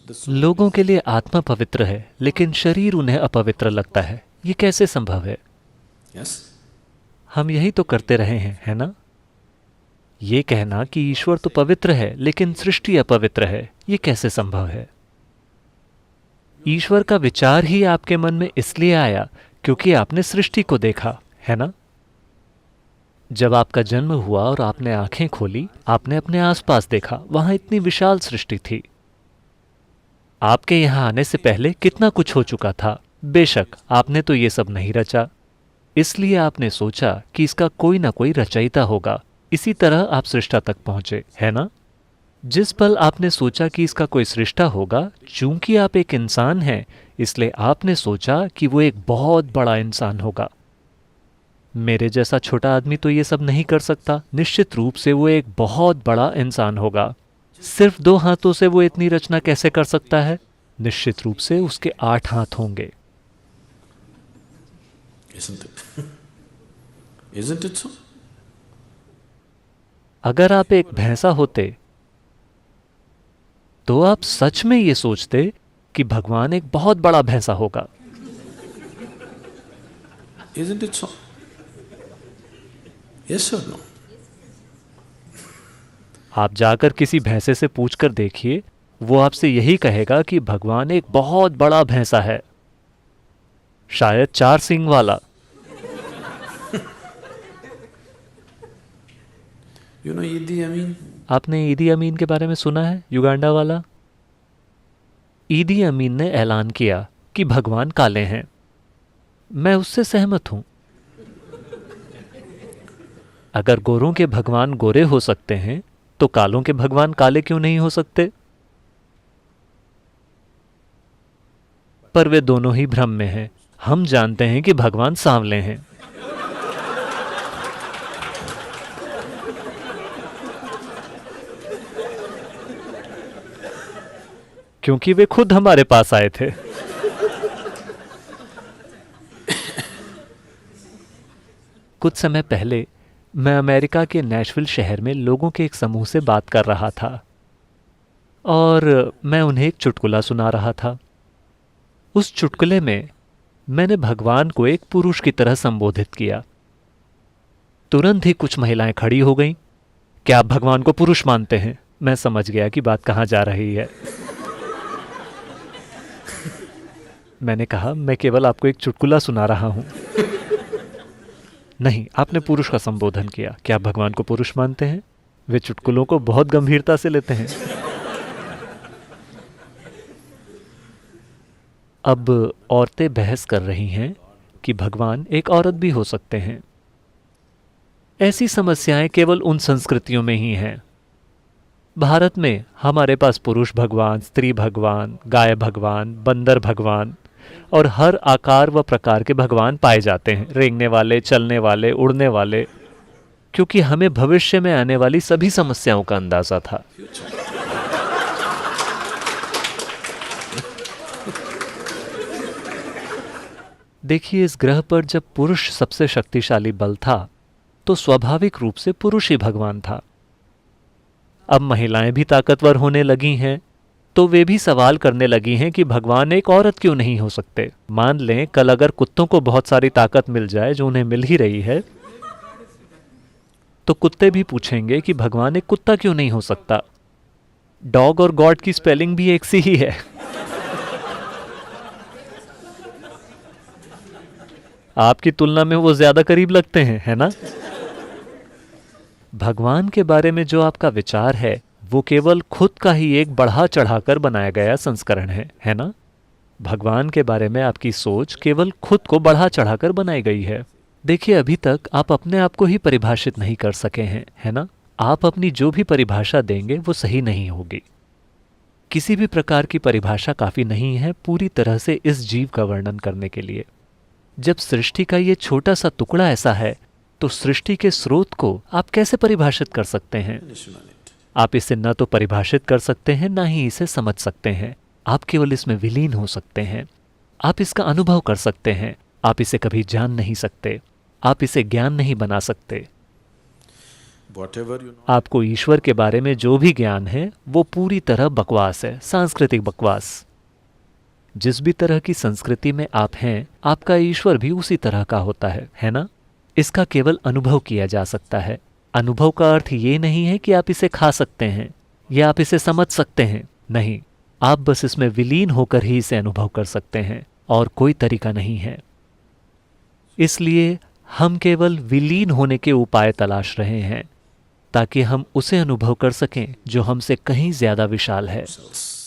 The soul लोगों is. के लिए आत्मा पवित्र है लेकिन शरीर उन्हें अपवित्र लगता है, ये कैसे संभव है? Yes? हम यही तो करते रहे हैं, है ना? ये कहना कि ईश्वर तो पवित्र है लेकिन सृष्टि अपवित्र है, ये कैसे संभव है? ईश्वर का विचार ही आपके मन में इसलिए आया क्योंकि आपने सृष्टि को देखा, है ना? जब आपका जन्म हुआ और आपने आंखें खोली, आपने अपने आसपास देखा, वहां इतनी विशाल सृष्टि थी। आपके यहां आने से पहले कितना कुछ हो चुका था। बेशक आपने तो ये सब नहीं रचा, इसलिए आपने सोचा कि इसका कोई ना कोई रचयिता होगा। इसी तरह आप सृष्टा तक पहुंचे, है ना? जिस पल आपने सोचा कि इसका कोई सृष्टा होगा, चूंकि आप एक इंसान हैं, इसलिए आपने सोचा कि वो एक बहुत बड़ा इंसान होगा। मेरे जैसा छोटा आदमी तो ये सब नहीं कर सकता, निश्चित रूप से वो एक बहुत बड़ा इंसान होगा। सिर्फ 2 हाथों से वो इतनी रचना कैसे कर सकता है? निश्चित रूप से उसके 8 हाथ होंगे। Isn't it? Isn't it so? अगर आप एक भैंसा होते तो आप सच में ये सोचते कि भगवान एक बहुत बड़ा भैंसा होगा। Isn't it so? Yes or no? आप जाकर किसी भैंसे से पूछकर देखिए, वो आपसे यही कहेगा कि भगवान एक बहुत बड़ा भैंसा है, शायद 4 सींग वाला। You know Idi Amin? आपने ईदी अमीन के बारे में सुना है, युगांडा वाला? ईदी अमीन ने ऐलान किया कि भगवान काले हैं। मैं उससे सहमत हूं। अगर गोरों के भगवान गोरे हो सकते हैं तो कालों के भगवान काले क्यों नहीं हो सकते? पर वे दोनों ही भ्रम में हैं। हम जानते हैं कि भगवान सांवले हैं। क्योंकि वे खुद हमारे पास आए थे। कुछ समय पहले मैं अमेरिका के नैशविल शहर में लोगों के एक समूह से बात कर रहा था और मैं उन्हें एक चुटकुला सुना रहा था। उस चुटकुले में मैंने भगवान को एक पुरुष की तरह संबोधित किया। तुरंत ही कुछ महिलाएं खड़ी हो गईं। क्या आप भगवान को पुरुष मानते हैं? मैं समझ गया कि बात कहां जा रही है। मैंने कहा, मैं केवल आपको एक चुटकुला सुना रहा हूं। नहीं, आपने पुरुष का संबोधन किया। क्या आप भगवान को पुरुष मानते हैं? वे चुटकुलों को बहुत गंभीरता से लेते हैं। अब औरतें बहस कर रही हैं कि भगवान एक औरत भी हो सकते हैं। ऐसी समस्याएं केवल उन संस्कृतियों में ही हैं। भारत में हमारे पास पुरुष भगवान, स्त्री भगवान, गाय भगवान, बंदर भगवान और हर आकार व प्रकार के भगवान पाए जाते हैं, रेंगने वाले, चलने वाले, उड़ने वाले, क्योंकि हमें भविष्य में आने वाली सभी समस्याओं का अंदाजा था। देखिए, इस ग्रह पर जब पुरुष सबसे शक्तिशाली बल था तो स्वाभाविक रूप से पुरुष ही भगवान था। अब महिलाएं भी ताकतवर होने लगी हैं तो वे भी सवाल करने लगी हैं कि भगवान एक औरत क्यों नहीं हो सकते। मान लें कल अगर कुत्तों को बहुत सारी ताकत मिल जाए, जो उन्हें मिल ही रही है, तो कुत्ते भी पूछेंगे कि भगवान एक कुत्ता क्यों नहीं हो सकता। डॉग और गॉड की स्पेलिंग भी एक सी ही है। आपकी तुलना में वो ज्यादा करीब लगते हैं, है ना? भगवान के बारे में जो आपका विचार है वो केवल खुद का ही एक बढ़ा चढ़ाकर बनाया गया संस्करण है ना? भगवान के बारे में आपकी सोच केवल खुद को बढ़ा चढ़ाकर बनाई गई है। देखिए, अभी तक आप अपने आप को ही परिभाषित नहीं कर सके हैं, है ना? आप अपनी जो भी परिभाषा देंगे वो सही नहीं होगी। किसी भी प्रकार की परिभाषा काफी नहीं है पूरी तरह से इस जीव का वर्णन करने के लिए। जब सृष्टि का ये छोटा सा टुकड़ा ऐसा है तो सृष्टि के स्रोत को आप कैसे परिभाषित कर सकते हैं? आप इसे न तो परिभाषित कर सकते हैं, ना ही इसे समझ सकते हैं। आप केवल इसमें विलीन हो सकते हैं। आप इसका अनुभव कर सकते हैं। आप इसे कभी जान नहीं सकते। आप इसे ज्ञान नहीं बना सकते। whatever you know, आपको ईश्वर के बारे में जो भी ज्ञान है वो पूरी तरह बकवास है, सांस्कृतिक बकवास। जिस भी तरह की संस्कृति में आप हैं, आपका ईश्वर भी उसी तरह का होता है ना? इसका केवल अनुभव किया जा सकता है। अनुभव का अर्थ ये नहीं है कि आप इसे खा सकते हैं या आप इसे समझ सकते हैं, नहीं, आप बस इसमें विलीन होकर ही इसे अनुभव कर सकते हैं और कोई तरीका नहीं है। इसलिए हम केवल विलीन होने के उपाय तलाश रहे हैं ताकि हम उसे अनुभव कर सकें जो हमसे कहीं ज्यादा विशाल है। ourselves.